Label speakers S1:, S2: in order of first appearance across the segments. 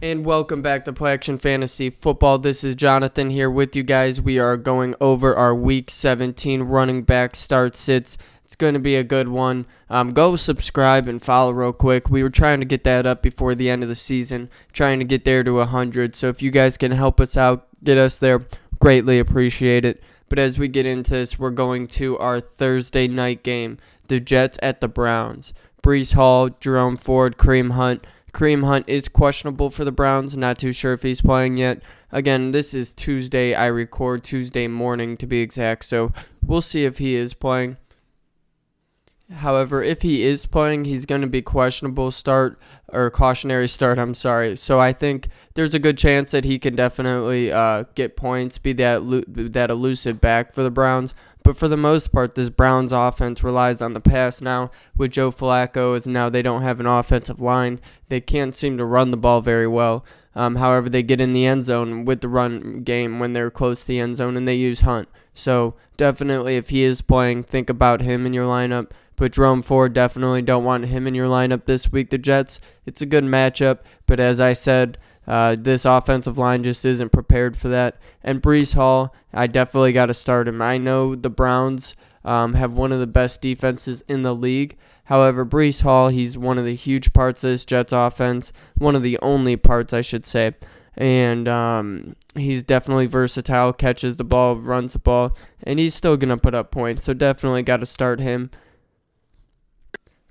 S1: And welcome back to Play Action Fantasy Football. This is Jonathan here with you guys. We are going over our Week 17 running back start sits. It's going to be a good one. Go subscribe and follow real quick. We were trying to get that up before the end of the season, trying to get there to 100. So if you guys can help us out, get us there, greatly appreciate it. But as we get into this, we're going to our Thursday night game, the Jets at the Browns. Breece Hall, Jerome Ford, Kareem Hunt. Kareem Hunt is questionable for the Browns. Not too sure if he's playing yet. Again, this is Tuesday. I record Tuesday morning to be exact, so we'll see if he is playing. However, if he is playing, he's going to be questionable start or cautionary start. So I think there's a good chance that he can definitely get points, be that elusive back for the Browns. But for the most part, this Browns offense relies on the pass now. With Joe Flacco, as now they don't have an offensive line. They can't seem to run the ball very well. However, they get in the end zone with the run game when they're close to the end zone, and they use Hunt. So definitely, if he is playing, think about him in your lineup. But Jerome Ford, definitely don't want him in your lineup this week. The Jets, it's a good matchup, but as I said, this offensive line just isn't prepared for that. And Breece Hall, I definitely got to start him. I know the Browns have one of the best defenses in the league. However, Breece Hall, he's one of the huge parts of this Jets offense, one of the only parts, I should say. And he's definitely versatile, catches the ball, runs the ball, and he's still going to put up points. So definitely got to start him.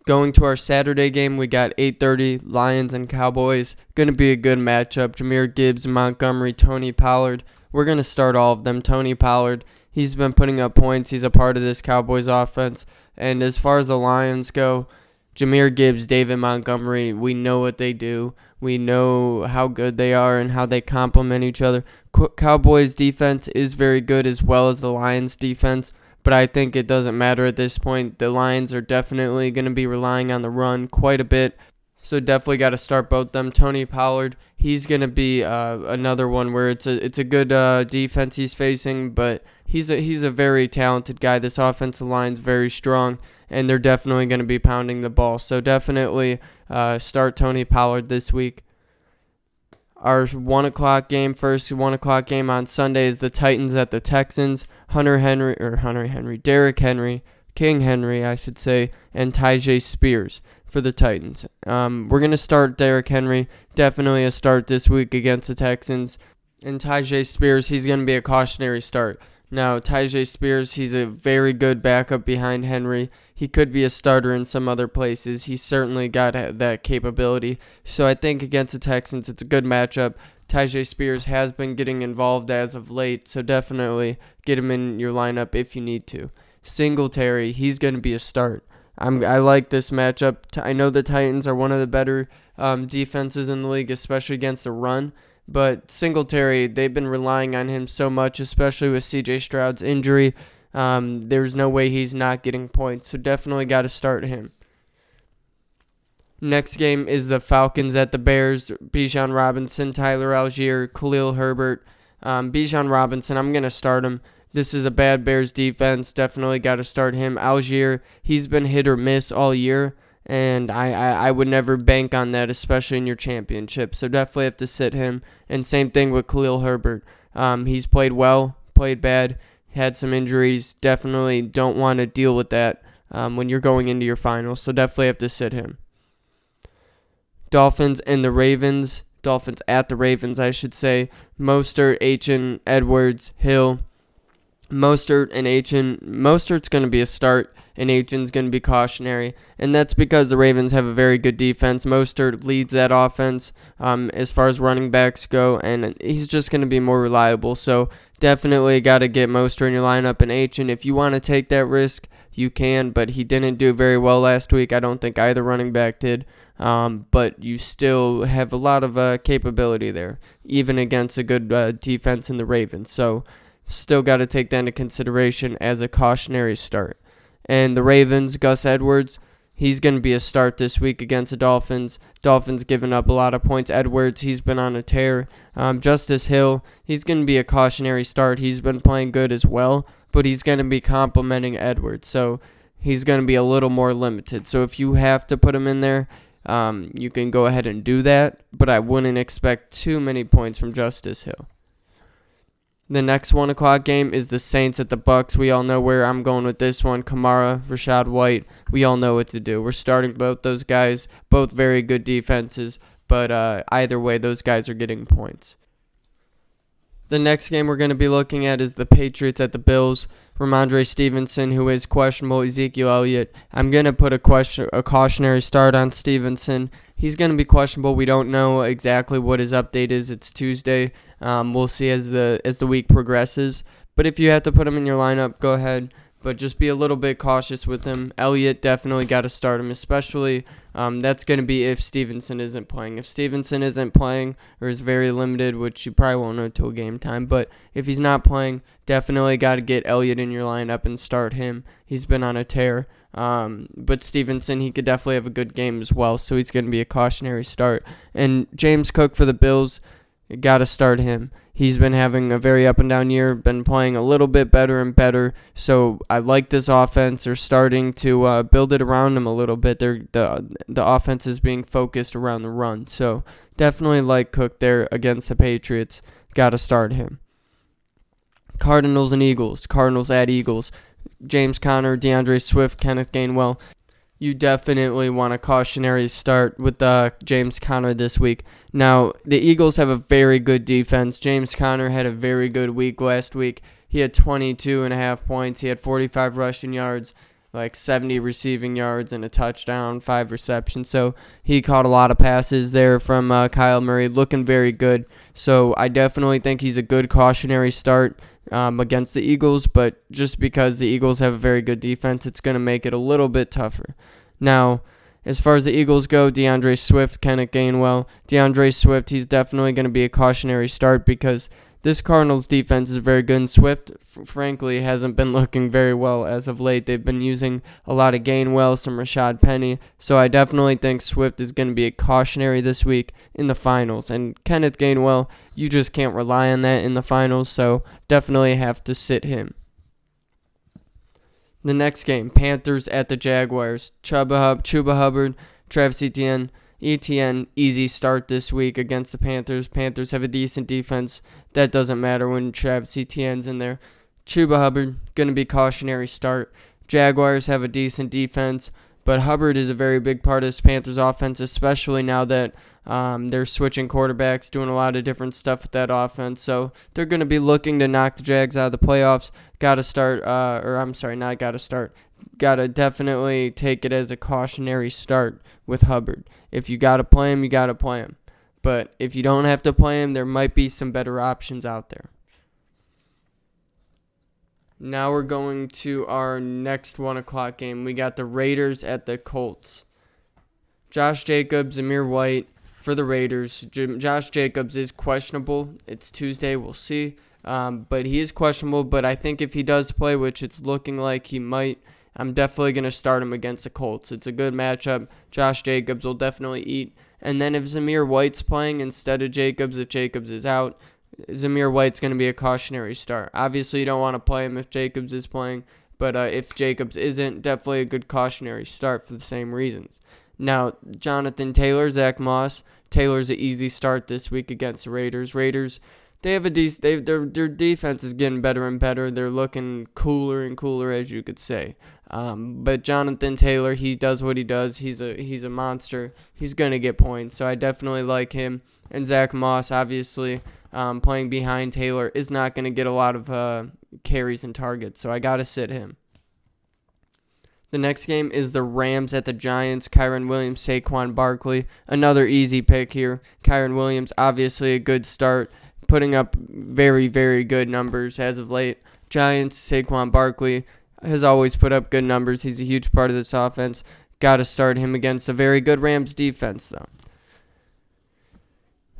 S1: Going to our Saturday game, we got 8:30, Lions and Cowboys. Going to be a good matchup. Jahmyr Gibbs, Montgomery, Tony Pollard. We're going to start all of them. Tony Pollard, he's been putting up points. He's a part of this Cowboys offense. And as far as the Lions go, Jahmyr Gibbs, David Montgomery, we know what they do. We know how good they are and how they complement each other. Cowboys defense is very good as well as the Lions defense. But I think it doesn't matter at this point. The Lions are definitely going to be relying on the run quite a bit. So definitely got to start both them. Tony Pollard, he's going to be another one where it's a good defense he's facing, but he's a very talented guy. This offensive line's very strong, and they're definitely going to be pounding the ball. So definitely start Tony Pollard this week. Our 1 o'clock game, first 1 o'clock game on Sunday is the Titans at the Texans. Derrick Henry, King Henry, I should say, and Tyjae Spears for the Titans. We're going to start Derrick Henry. Definitely a start this week against the Texans. And Tyjae Spears, he's going to be a cautionary start. Now, Tyjae Spears, he's a very good backup behind Henry. He could be a starter in some other places. He's certainly got that capability. So I think against the Texans, it's a good matchup. Tyjae Spears has been getting involved as of late, so definitely get him in your lineup if you need to. Singletary, he's going to be a start. I like this matchup. I know the Titans are one of the better defenses in the league, especially against the run. But Singletary, they've been relying on him so much, especially with C.J. Stroud's injury. There's no way he's not getting points, so definitely got to start him. Next game is the Falcons at the Bears. Bijan Robinson, Tyler Algier, Khalil Herbert. Bijan Robinson, I'm going to start him. This is a bad Bears defense. Definitely got to start him. Algier, he's been hit or miss all year. And I would never bank on that, especially in your championship. So definitely have to sit him. And same thing with Khalil Herbert. He's played well, played bad, had some injuries. Definitely don't want to deal with that when you're going into your finals. So definitely have to sit him. Dolphins at the Ravens, I should say. Mostert, Achane, Edwards, Hill. Mostert's going to be a start. And Achane's going to be cautionary. And that's because the Ravens have a very good defense. Mostert leads that offense as far as running backs go, and he's just going to be more reliable. So definitely got to get Mostert in your lineup. And Achane, if you want to take that risk, you can, but he didn't do very well last week. I don't think either running back did. But you still have a lot of capability there, even against a good defense in the Ravens. So still got to take that into consideration as a cautionary start. And the Ravens, Gus Edwards, he's going to be a start this week against the Dolphins. Dolphins giving up a lot of points. Edwards, he's been on a tear. Justice Hill, he's going to be a cautionary start. He's been playing good as well, but he's going to be complimenting Edwards. So he's going to be a little more limited. So if you have to put him in there, you can go ahead and do that, but I wouldn't expect too many points from Justice Hill. The next 1 o'clock game is the Saints at the Bucks. We all know where I'm going with this one. Kamara, Rashad White, we all know what to do. We're starting both those guys, both very good defenses, but either way, those guys are getting points. The next game we're going to be looking at is the Patriots at the Bills. Ramondre Stevenson, who is questionable, Ezekiel Elliott. I'm going to put a cautionary start on Stevenson. He's going to be questionable. We don't know exactly what his update is. It's Tuesday. We'll see as the week progresses. But if you have to put him in your lineup, go ahead. But just be a little bit cautious with him. Elliott, definitely got to start him, especially that's going to be if Stevenson isn't playing. If Stevenson isn't playing or is very limited, which you probably won't know until game time, but if he's not playing, definitely got to get Elliott in your lineup and start him. He's been on a tear. But Stevenson, he could definitely have a good game as well, so he's going to be a cautionary start. And James Cook for the Bills, got to start him. He's been having a very up and down year, been playing a little bit better and better. So I like this offense. They're starting to build it around him a little bit. The offense is being focused around the run. So definitely like Cook there against the Patriots. Got to start him. Cardinals and Eagles. Cardinals at Eagles. James Conner, DeAndre Swift, Kenneth Gainwell. You definitely want a cautionary start with James Conner this week. Now, the Eagles have a very good defense. James Conner had a very good week last week. He had 22.5 points. He had 45 rushing yards, like 70 receiving yards, and a touchdown, 5 receptions. So he caught a lot of passes there from Kyle Murray, looking very good. So I definitely think he's a good cautionary start against the Eagles, but just because the Eagles have a very good defense, it's going to make it a little bit tougher. Now, as far as the Eagles go, DeAndre Swift, Kenneth Gainwell. DeAndre Swift, he's definitely going to be a cautionary start because this Cardinals defense is very good, and Swift, frankly, hasn't been looking very well as of late. They've been using a lot of Gainwell, some Rashad Penny, so I definitely think Swift is going to be a cautionary this week in the finals. And Kenneth Gainwell, you just can't rely on that in the finals, so definitely have to sit him. The next game, Panthers at the Jaguars. Chuba Hubbard, Travis Etienne. Etienne, easy start this week against the Panthers. Panthers have a decent defense. That doesn't matter when Travis Etienne's in there. Chuba Hubbard, going to be cautionary start. Jaguars have a decent defense, but Hubbard is a very big part of this Panthers offense, especially now that they're switching quarterbacks, doing a lot of different stuff with that offense. So they're going to be looking to knock the Jags out of the playoffs. Got to definitely take it as a cautionary start with Hubbard. If you got to play him, you got to play him. But if you don't have to play him, there might be some better options out there. Now we're going to our next 1 o'clock game. We got the Raiders at the Colts. Josh Jacobs, Zamir White for the Raiders. Josh Jacobs is questionable. It's Tuesday. We'll see. But he is questionable. But I think if he does play, which it's looking like he might, I'm definitely going to start him against the Colts. It's a good matchup. Josh Jacobs will definitely eat. And then if Zamir White's playing instead of Jacobs, if Jacobs is out, Zamir White's going to be a cautionary start. Obviously, you don't want to play him if Jacobs is playing, but if Jacobs isn't, definitely a good cautionary start for the same reasons. Now, Jonathan Taylor, Zach Moss. Taylor's an easy start this week against the Raiders. Raiders, they have their defense is getting better and better. They're looking cooler and cooler, as you could say. But Jonathan Taylor, he does what he does. He's a monster. He's going to get points, so I definitely like him. And Zach Moss, obviously, playing behind Taylor, is not going to get a lot of carries and targets, so I got to sit him. The next game is the Rams at the Giants. Kyren Williams, Saquon Barkley. Another easy pick here. Kyren Williams, obviously a good start, putting up very, very good numbers as of late. Giants, Saquon Barkley has always put up good numbers. He's a huge part of this offense. Got to start him against a very good Rams defense, though.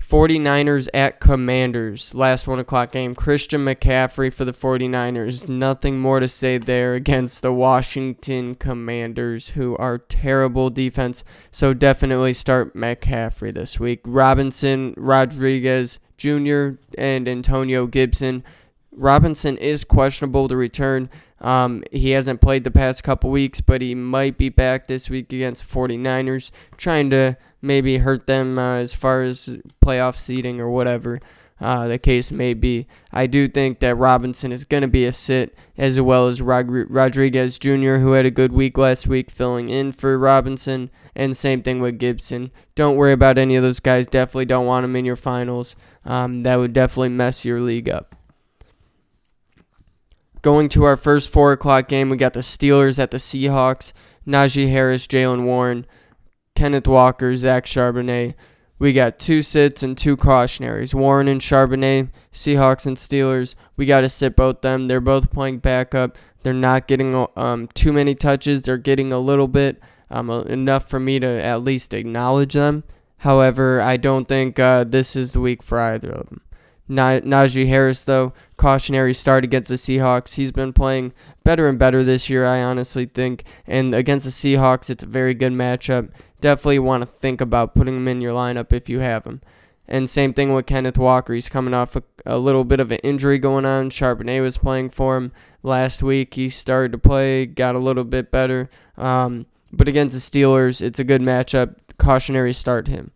S1: 49ers at Commanders. Last 1 o'clock game. Christian McCaffrey for the 49ers. Nothing more to say there against the Washington Commanders, who are terrible defense. So definitely start McCaffrey this week. Robinson, Rodriguez Jr., and Antonio Gibson. Robinson is questionable to return. He hasn't played the past couple weeks, but he might be back this week against 49ers, trying to maybe hurt them as far as playoff seeding or whatever the case may be. I do think that Robinson is going to be a sit, as well as Rodriguez Jr., who had a good week last week filling in for Robinson, and same thing with Gibson. Don't worry about any of those guys. Definitely don't want them in your finals. That would definitely mess your league up. Going to our first 4 o'clock game, we got the Steelers at the Seahawks. Najee Harris, Jalen Warren, Kenneth Walker, Zach Charbonnet. We got 2 sits and 2 cautionaries. Warren and Charbonnet, Seahawks and Steelers. We got to sit both them. They're both playing backup. They're not getting too many touches. They're getting a little bit, enough for me to at least acknowledge them. However, I don't think this is the week for either of them. Najee Harris, though, cautionary start against the Seahawks. He's been playing better and better this year, I honestly think. And against the Seahawks, it's a very good matchup. Definitely want to think about putting him in your lineup if you have him. And same thing with Kenneth Walker. He's coming off a little bit of an injury going on. Charbonnet was playing for him last week. He started to play, got a little bit better. But against the Steelers, it's a good matchup. Cautionary start him.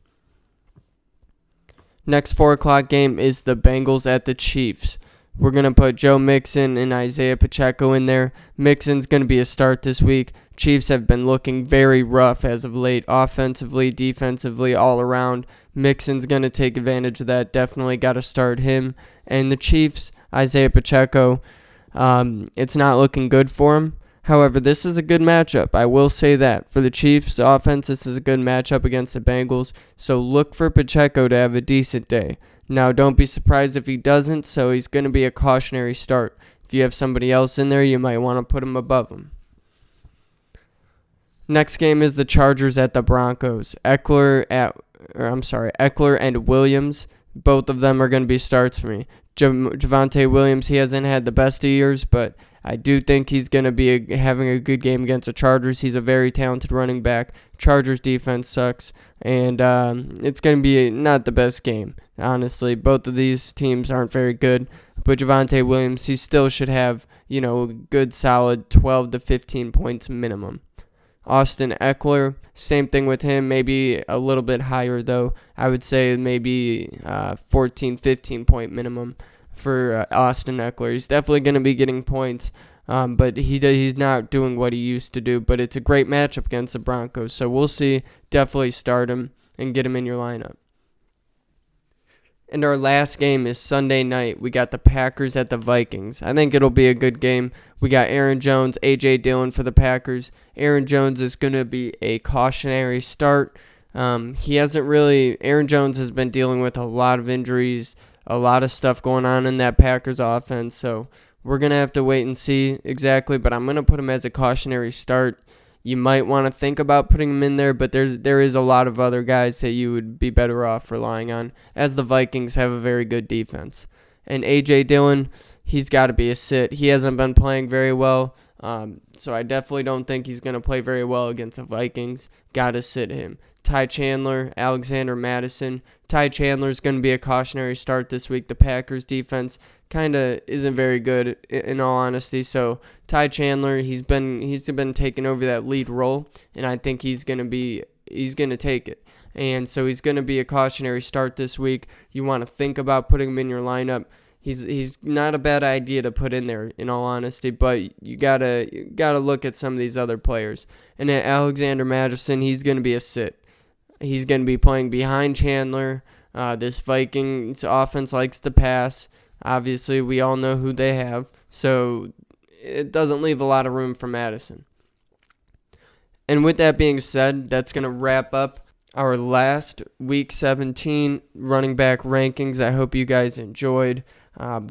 S1: Next 4 o'clock game is the Bengals at the Chiefs. We're going to put Joe Mixon and Isaiah Pacheco in there. Mixon's going to be a start this week. Chiefs have been looking very rough as of late, offensively, defensively, all around. Mixon's going to take advantage of that. Definitely got to start him. And the Chiefs, Isaiah Pacheco, it's not looking good for him. However, this is a good matchup. I will say that. For the Chiefs offense, this is a good matchup against the Bengals. So look for Pacheco to have a decent day. Now, don't be surprised if he doesn't, so he's going to be a cautionary start. If you have somebody else in there, you might want to put him above him. Next game is the Chargers at the Broncos. Eckler and Williams. Both of them are going to be starts for me. Javonte Williams, he hasn't had the best of years, but I do think he's going to be having a good game against the Chargers. He's a very talented running back. Chargers defense sucks, and it's going to be not the best game, honestly. Both of these teams aren't very good, but Javonte Williams, he still should have, good solid 12 to 15 points minimum. Austin Eckler, same thing with him, maybe a little bit higher though. I would say maybe 14, 15 point minimum for Austin Eckler. He's definitely going to be getting points, but he's not doing what he used to do. But it's a great matchup against the Broncos, so we'll see. Definitely start him and get him in your lineup. And our last game is Sunday night. We got the Packers at the Vikings. I think it'll be a good game. We got Aaron Jones, A.J. Dillon for the Packers. Aaron Jones is going to be a cautionary start. Aaron Jones has been dealing with a lot of injuries, a lot of stuff going on in that Packers offense. So we're going to have to wait and see exactly, but I'm going to put him as a cautionary start. You might want to think about putting him in there, but there is a lot of other guys that you would be better off relying on, as the Vikings have a very good defense. And A.J. Dillon, he's got to be a sit. He hasn't been playing very well, so I definitely don't think he's going to play very well against the Vikings. Got to sit him. Ty Chandler, Alexander Madison. Ty Chandler is going to be a cautionary start this week. The Packers defense kind of isn't very good, in all honesty. So Ty Chandler, he's been taking over that lead role, and I think he's going to take it. And so he's going to be a cautionary start this week. You want to think about putting him in your lineup. He's not a bad idea to put in there, in all honesty, but you gotta look at some of these other players. And at Alexander Madison, he's going to be a sit. He's going to be playing behind Chandler. This Vikings offense likes to pass. Obviously, we all know who they have, so it doesn't leave a lot of room for Madison. And with that being said, that's going to wrap up our last Week 17 running back rankings. I hope you guys enjoyed.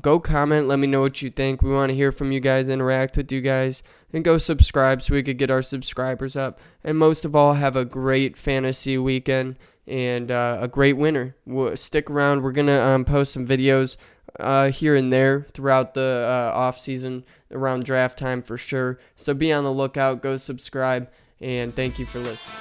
S1: Go comment. Let me know what you think. We want to hear from you guys, interact with you guys, and go subscribe so we could get our subscribers up. And most of all, have a great fantasy weekend and a great winter. Stick around. We're going to post some videos here and there throughout the off season, around draft time for sure. So be on the lookout. Go subscribe, and thank you for listening.